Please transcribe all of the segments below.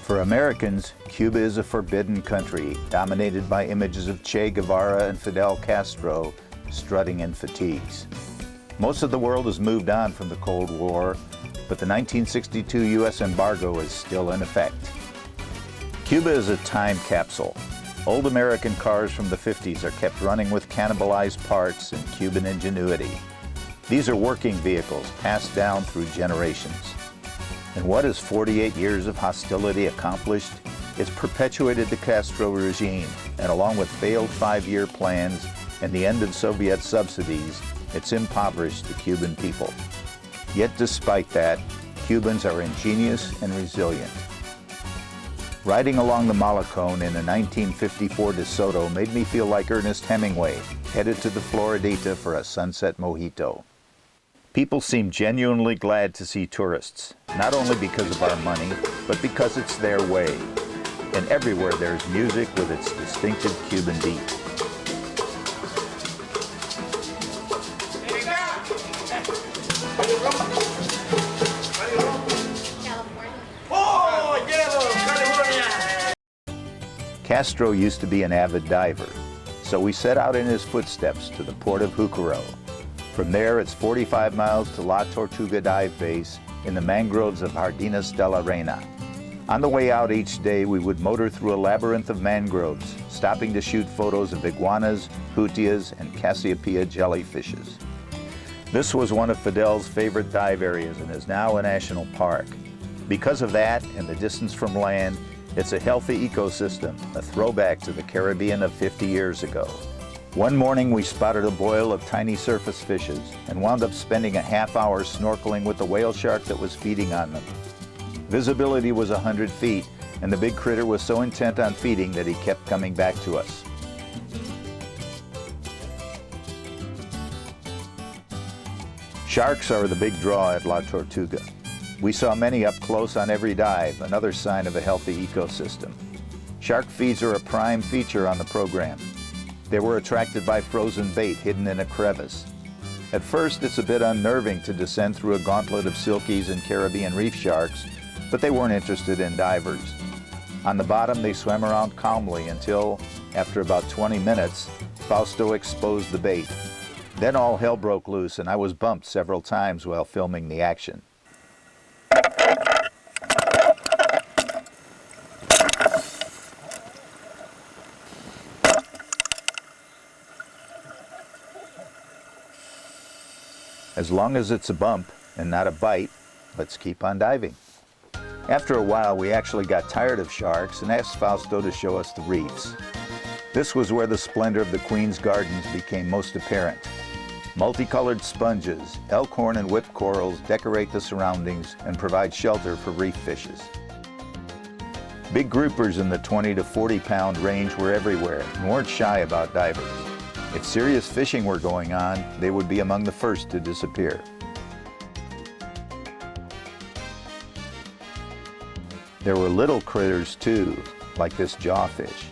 For Americans, Cuba is a forbidden country, dominated by images of Che Guevara and Fidel Castro strutting in fatigues. Most of the world has moved on from the Cold War, but the 1962 U.S. embargo is still in effect. Cuba is a time capsule. Old American cars from the 50s are kept running with cannibalized parts and Cuban ingenuity. These are working vehicles passed down through generations. And what has 48 years of hostility accomplished? It's perpetuated the Castro regime, and along with failed 5-year plans and the end of Soviet subsidies, it's impoverished the Cuban people. Yet despite that, Cubans are ingenious and resilient. Riding along the Malecón in a 1954 DeSoto made me feel like Ernest Hemingway, headed to the Floridita for a sunset mojito. People seem genuinely glad to see tourists, not only because of our money, but because it's their way. And everywhere there's music with its distinctive Cuban beat. Castro used to be an avid diver, so we set out in his footsteps to the port of Jucaro. From there, it's 45 miles to La Tortuga Dive Base in the mangroves of Jardines de la Reina. On the way out each day, we would motor through a labyrinth of mangroves, stopping to shoot photos of iguanas, hutias, and Cassiopeia jellyfishes. This was one of Fidel's favorite dive areas and is now a national park. Because of that and the distance from land, it's a healthy ecosystem, a throwback to the Caribbean of 50 years ago. One morning we spotted a boil of tiny surface fishes and wound up spending a half hour snorkeling with the whale shark that was feeding on them. Visibility was 100 feet, and the big critter was so intent on feeding that he kept coming back to us. Sharks are the big draw at La Tortuga. We saw many up close on every dive, another sign of a healthy ecosystem. Shark feeds are a prime feature on the program. They were attracted by frozen bait hidden in a crevice. At first, it's a bit unnerving to descend through a gauntlet of silkies and Caribbean reef sharks, but they weren't interested in divers. On the bottom, they swam around calmly until, after about 20 minutes, Fausto exposed the bait. Then all hell broke loose, and I was bumped several times while filming the action. As long as it's a bump and not a bite, let's keep on diving. After a while, we actually got tired of sharks and asked Fausto to show us the reefs. This was where the splendor of the Queen's Gardens became most apparent. Multicolored sponges, elkhorn and whipped corals decorate the surroundings and provide shelter for reef fishes. Big groupers in the 20 to 40 pound range were everywhere and weren't shy about divers. If serious fishing were going on, they would be among the first to disappear. There were little critters too, like this jawfish.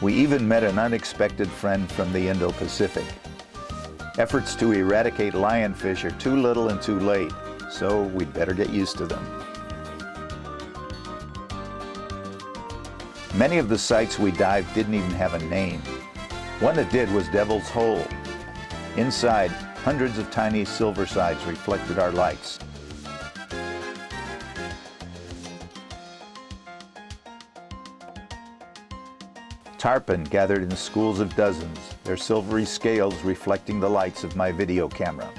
We even met an unexpected friend from the Indo-Pacific. Efforts to eradicate lionfish are too little and too late, so we'd better get used to them. Many of the sites we dived didn't even have a name. One that did was Devil's Hole. Inside, hundreds of tiny silver sides reflected our lights. Tarpon gathered in schools of dozens, their silvery scales reflecting the lights of my video camera.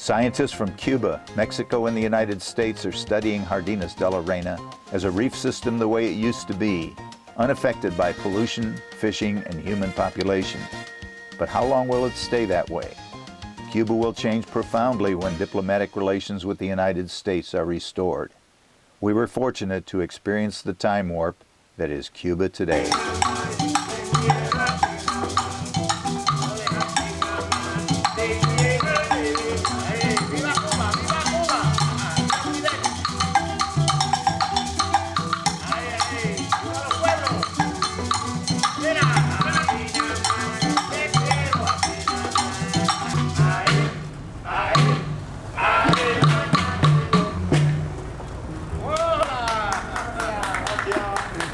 Scientists from Cuba, Mexico, and the United States are studying Jardines de la Reina as a reef system the way it used to be, unaffected by pollution, fishing, and human population. But how long will it stay that way? Cuba will change profoundly when diplomatic relations with the United States are restored. We were fortunate to experience the time warp that is Cuba today.